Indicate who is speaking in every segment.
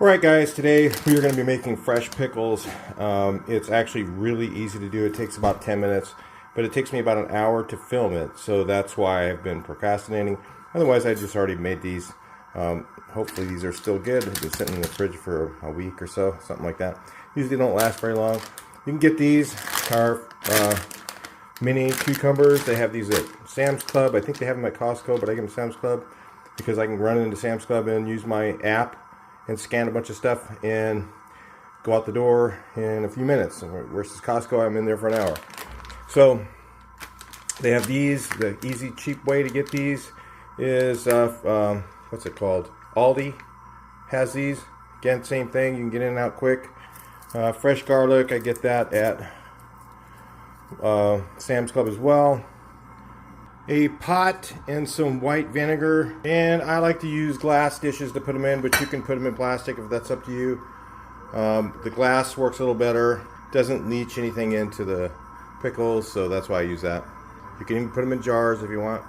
Speaker 1: Alright guys, today we are going to be making fresh pickles. It's actually really easy to do. It takes about 10 minutes, but it takes me about an hour to film it, so that's why I've been procrastinating. Otherwise, I just already made these. Hopefully these are still good. They've been sitting in the fridge for a week or so, something like that. Usually don't last very long. You can get these, our mini cucumbers. They have these at Sam's Club. I think they have them at Costco, but I get them at Sam's Club because I can run into Sam's Club and use my app and scan a bunch of stuff and go out the door in a few minutes. Versus Costco, I'm in there for an hour. So they have these. The easy, cheap way to get these is what's it called? Aldi has these. Again, same thing. You can get in and out quick. Fresh garlic, I get that at Sam's Club as well. A pot and some white vinegar, and I like to use glass dishes to put them in, but you can put them in plastic if that's up to you. The glass works a little better, doesn't leach anything into the pickles, so that's why I use that. You can even put them in jars if you want.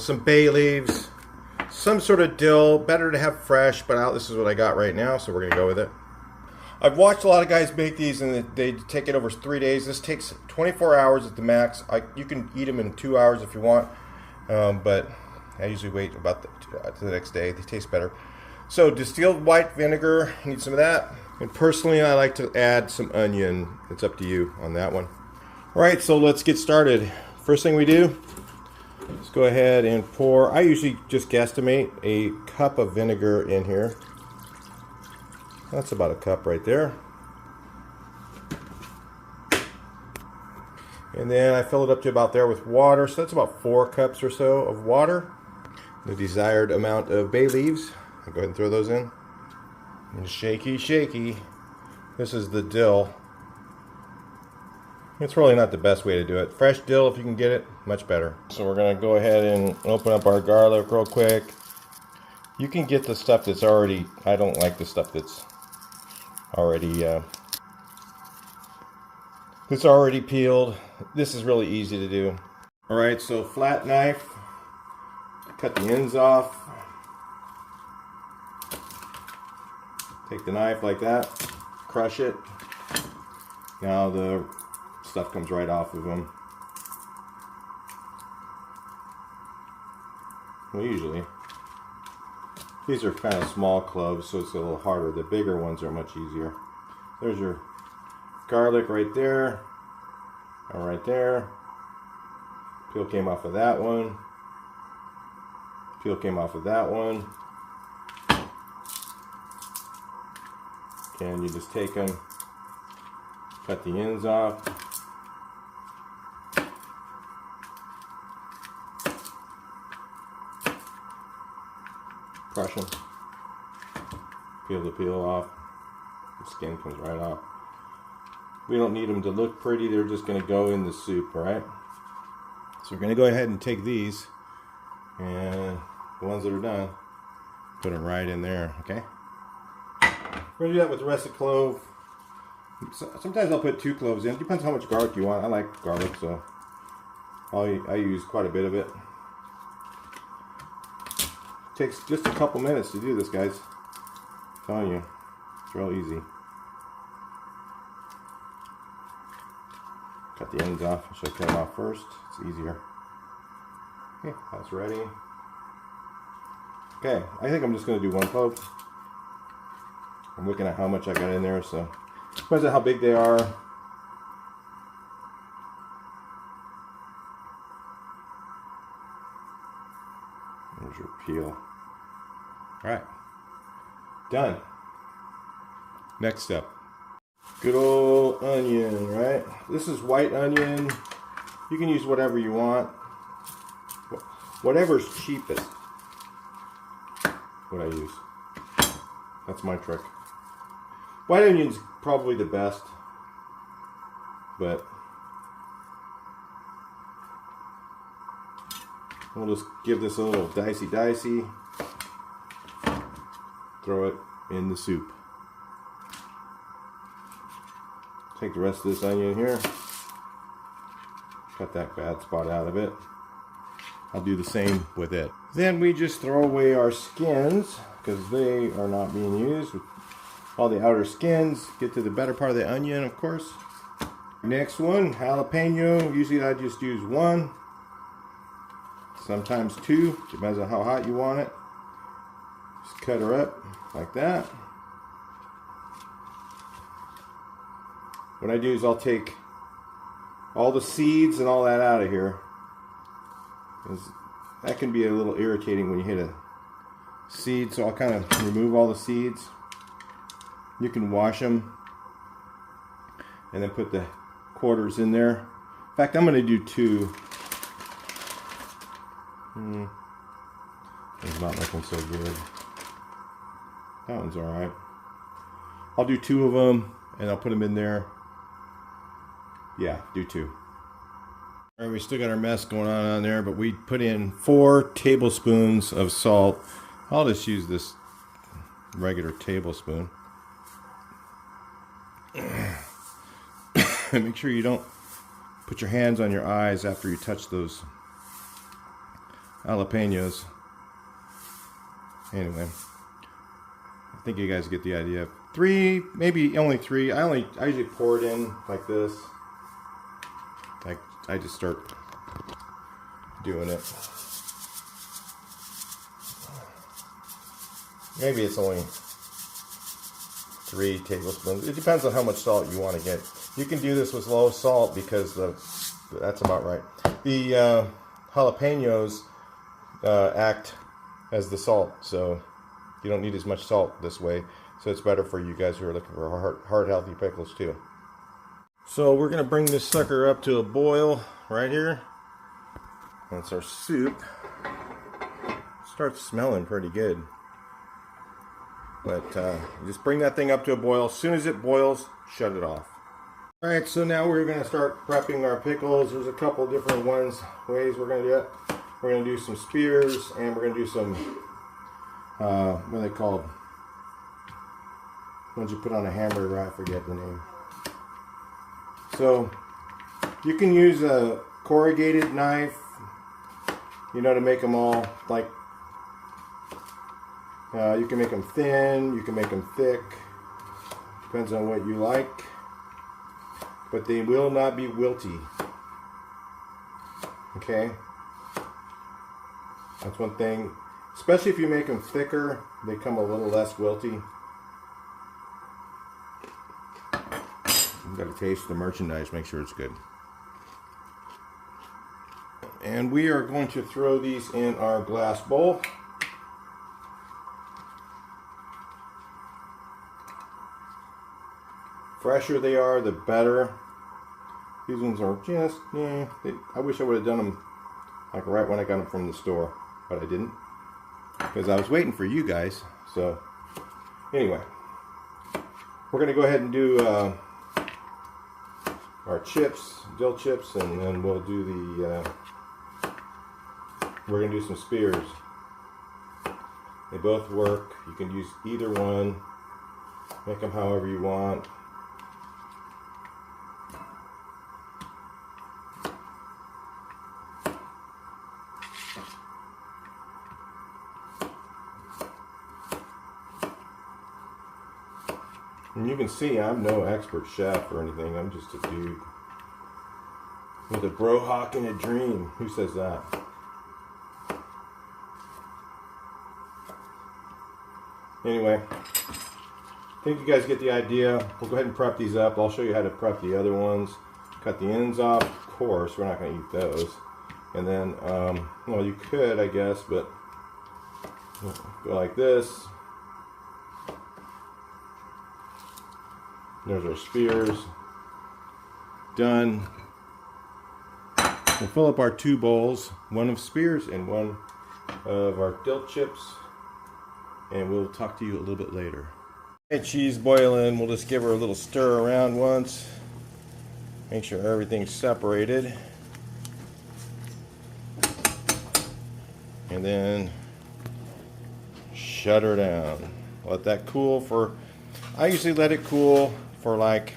Speaker 1: Some bay leaves, some sort of dill, better to have fresh, but this is what I got right now, so we're gonna go with it. I've watched a lot of guys make these and they take it over 3 days. This takes 24 hours at the max. You can eat them in 2 hours if you want, but I usually wait about to the next day. They taste better. So distilled white vinegar, need some of that. And personally, I like to add some onion. It's up to you on that one. All right, so let's get started. First thing we do, let's go ahead and pour. I usually just guesstimate a cup of vinegar in here. That's about a cup right there. And then I fill it up to about there with water. So that's about 4 cups or so of water. The desired amount of bay leaves. I'll go ahead and throw those in. And shaky, shaky. This is the dill. It's really not the best way to do it. Fresh dill, if you can get it, much better. So we're going to go ahead and open up our garlic real quick. You can get the stuff that's already, I don't like the stuff that's already peeled. This is really easy to do. Alright, so flat knife, cut the ends off, take the knife like that, crush it. Now the stuff comes right off of them. Well, usually these are kind of small cloves, so it's a little harder. The bigger ones are much easier. There's your garlic right there. All right there. Peel came off of that one. Peel came off of that one. And you just take them, cut the ends off. Crush them. Peel the peel off. The skin comes right off. We don't need them to look pretty. They're just going to go in the soup, alright? So we're going to go ahead and take these, and the ones that are done, put them right in there, okay? We're going to do that with the rest of the clove. Sometimes I'll put 2 cloves in. Depends how much garlic you want. I like garlic, so I use quite a bit of it. Takes just a couple minutes to do this, guys. I'm telling you, it's real easy. Cut the ends off. I should cut them off first. It's easier. Okay, that's ready. Okay, I think I'm just going to do 1 clove. I'm looking at how much I got in there, so depends on how big they are. There's your peel. Alright, done. Next step. Good old onion, right? This is white onion. You can use whatever you want. Whatever's cheapest. What I use. That's my trick. White onion's probably the best. But we'll just give this a little dicey. Throw it in the soup. Take the rest of this onion here. Cut that bad spot out of it. I'll do the same with it. Then we just throw away our skins, because they are not being used. All the outer skins get to the better part of the onion, of course. Next one, jalapeno. Usually I just use one, sometimes two, depends on how hot you want it. Just cut her up like that. What I do is I'll take all the seeds and all that out of here. That can be a little irritating when you hit a seed, so I'll kind of remove all the seeds. You can wash them and then put the quarters in there. In fact, I'm going to do two. It's not looking so good. That one's alright. I'll do two of them and I'll put them in there. Yeah, do two. Alright, we still got our mess going on there, but we put in 4 tablespoons of salt. I'll just use this regular tablespoon. Make sure you don't put your hands on your eyes after you touch those jalapenos. Anyway, I think you guys get the idea. 3, maybe only 3. I usually pour it in like this. Like I just start doing it. Maybe it's only 3 tablespoons. It depends on how much salt you want to get. You can do this with low salt because that's about right. The jalapenos act as the salt, so you don't need as much salt this way. So it's better for you guys who are looking for heart healthy pickles too. So we're going to bring this sucker up to a boil right here. That's our soup. Starts smelling pretty good. But just bring that thing up to a boil. As soon as it boils, shut it off. Alright, so now we're going to start prepping our pickles. There's a couple different ways we're going to do it. We're going to do some spears, and we're going to do some, what are they called? Ones you put on a hamburger, I forget the name. So, you can use a corrugated knife, you know, to make them all like, you can make them thin, you can make them thick, depends on what you like, but they will not be wilty, okay? That's one thing, especially if you make them thicker, they come a little less wilty. You've got to taste the merchandise, make sure it's good. And we are going to throw these in our glass bowl. Fresher they are, the better. These ones are just, I wish I would have done them like right when I got them from the store, but I didn't because I was waiting for you guys. So anyway, we're going to go ahead and do our chips, dill chips, and then we'll do the, we're going to do some spears. They both work. You can use either one. Make them however you want. And you can see I'm no expert chef or anything. I'm just a dude with a bro hawk and a dream. Who says that? Anyway, I think you guys get the idea. We'll go ahead and prep these up. I'll show you how to prep the other ones. Cut the ends off, of course. We're not going to eat those. And then, well, you could, I guess, but go like this. There's our spears. Done. We'll fill up our 2 bowls, one of spears and one of our dill chips. And we'll talk to you a little bit later. Okay, cheese boiling. We'll just give her a little stir around once. Make sure everything's separated. And then shut her down. Let that cool for, I usually let it cool for like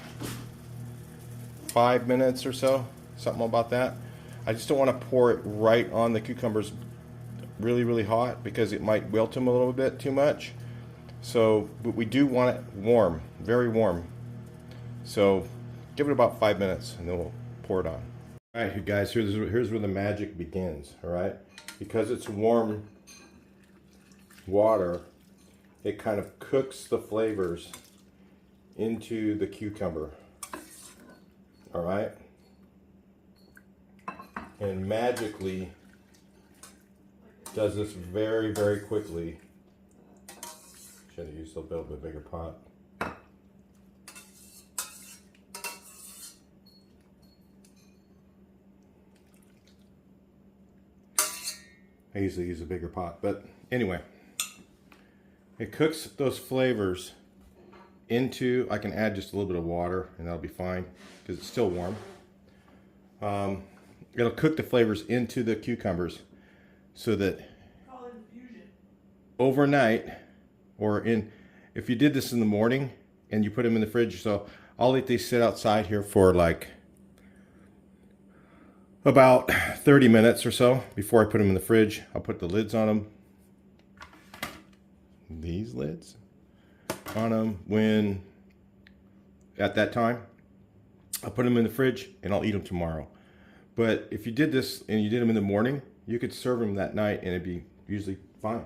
Speaker 1: 5 minutes or so. Something about that. I just don't want to pour it right on the cucumbers really hot because it might wilt them a little bit too much. So, but we do want it warm, very warm. So give it about 5 minutes and then we'll pour it on. All right, guys, here's where the magic begins, all right? Because it's warm water, it kind of cooks the flavors into the cucumber, all right? And magically does this very, very quickly. Should have used a little bit bigger pot. I usually use a bigger pot, but anyway, it cooks those flavors into, I can add just a little bit of water and that'll be fine because it's still warm. It'll cook the flavors into the cucumbers so that overnight, or if you did this in the morning and you put them in the fridge, so I'll let these sit outside here for like about 30 minutes or so before I put them in the fridge. I'll put the lids on them. These lids on them at that time. I'll put them in the fridge and I'll eat them tomorrow. But if you did this and you did them in the morning, you could serve them that night and it'd be usually fine.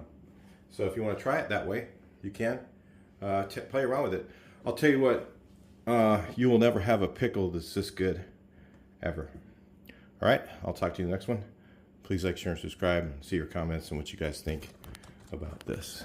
Speaker 1: So if you want to try it that way, you can. Play around with it. I'll tell you what, you will never have a pickle that's this good, ever. All right, I'll talk to you in the next one. Please like, share, and subscribe. See your comments and what you guys think about this.